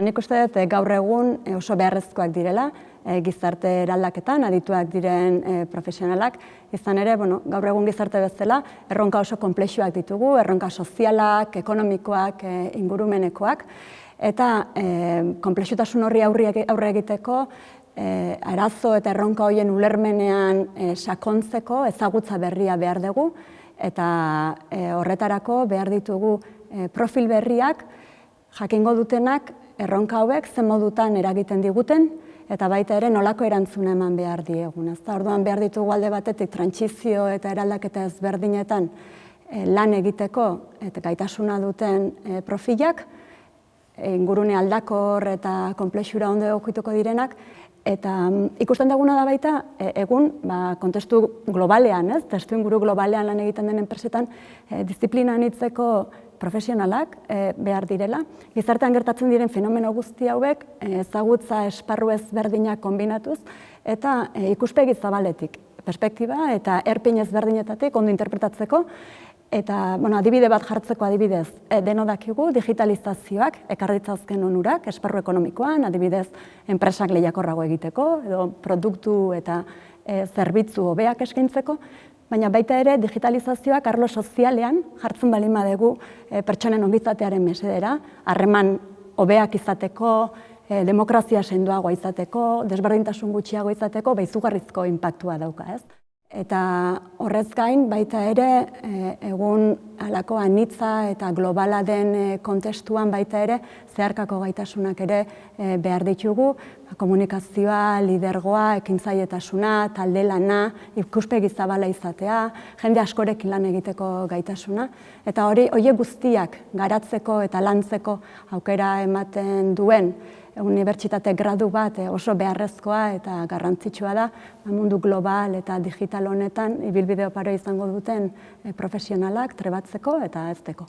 Nik uste dut gaur egun oso beharrezkoak direla, gizarte eraldaketan adituak diren profesionalak, izan ere, gaur egun gizarte bezala, erronka oso konplexuak ditugu, erronka sozialak, ekonomikoak, ingurumenekoak, eta konplexutasun horri aurre egiteko, arazo eta erronka horien ulermenean sakontzeko ezagutza berria behar dugu, eta horretarako behar ditugu profil berriak, jakingo dutenak erronka hauek zen modutan eragiten diguten, eta baita ere nolako erantzuna eman behar diegun. Orduan behar ditugu alde batetik trantsizio eta eraldaketa ezberdinetan lan egiteko eta gaitasuna duten profilak, ingurune aldakor eta konplexura ondo egokituko direnak, eta ikusten duguna da baita, egun kontestu globalean, testuinguru globalean lan egiten den enpresetan, disiplina anitzeko profesionalak behar direla. Gizartean gertatzen diren fenomeno guzti hauek ezagutza esparru ezberdinak kombinatuz eta ikuspegi zabaletik, perspektiba eta erpin ezberdinetatik ondo interpretatzeko. Eta adibide bat jartzeko adibidez, deno dakigu digitalizazioak ekar ditzazken onurak esparru ekonomikoan, adibidez enpresak lehiakorrago egiteko edo produktu eta zerbitzu hobeak eskaintzeko, baina baita ere digitalizazioak arlo sozialean jartzen baldin badugu pertsonen ongizatearen mesedera, harreman hobeak izateko, demokrazia sendoagoa izateko, desberdintasun gutxiago izateko, izugarrizko inpaktua dauka, ez? Eta horrez gain, baita ere, egun halako anitza eta globala den kontestuan baita ere, zeharkako gaitasunak ere behar ditugu, komunikazioa, lidergoa, ekintzailetasuna, talde lana, ikuspegi zabala izatea, jende askorekin lan egiteko gaitasuna, eta horiek guztiak garatzeko eta lantzeko aukera ematen duen unibertsitate gradu bat oso beharrezkoa eta garrantzitsua da mundu global eta digital honetan ibilbide oparo izango duten profesionalak trebatzeko eta hezteko.